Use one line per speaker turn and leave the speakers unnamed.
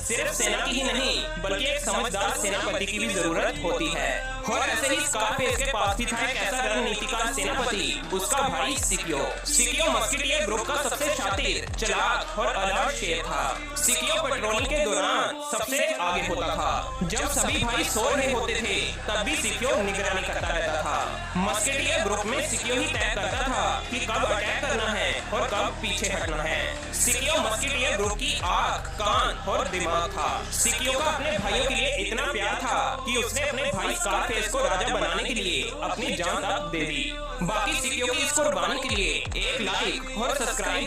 सिर्फ सेना की ही नहीं बल्कि एक समझदार सेनापति की भी जरूरत होती है। और ऐसे ही स्कारफेस के पास भी था एक ऐसा रणनीतिकार सेनापति, उसका भाई सिकियो। सिकियो मस्केटियर ग्रुप का सबसे शातिर, चालाक और अलर्ट शेर था। सिकियो पेट्रोलिंग के दौरान सबसे आगे होता था। जब सभी भाई सो रहे होते थे तब भी सिकियो निगरानी करता रहता था। मस्केटियर ग्रुप में सिकियो ही तय करता था कि कब अटैक करना है और कब पीछे हटना है। सिकियो मस्केटियर ग्रुप की आंख, कान और दिमाग था। सिकियो का अपने भाइयों के लिए इतना प्यार था कि उसने अपने भाई स्कारफेस को राजा बनाने के लिए अपनी जान तक दे दी। बाकी सिकियो की इस कुर्बानी के लिए एक लाइक और सब्सक्राइब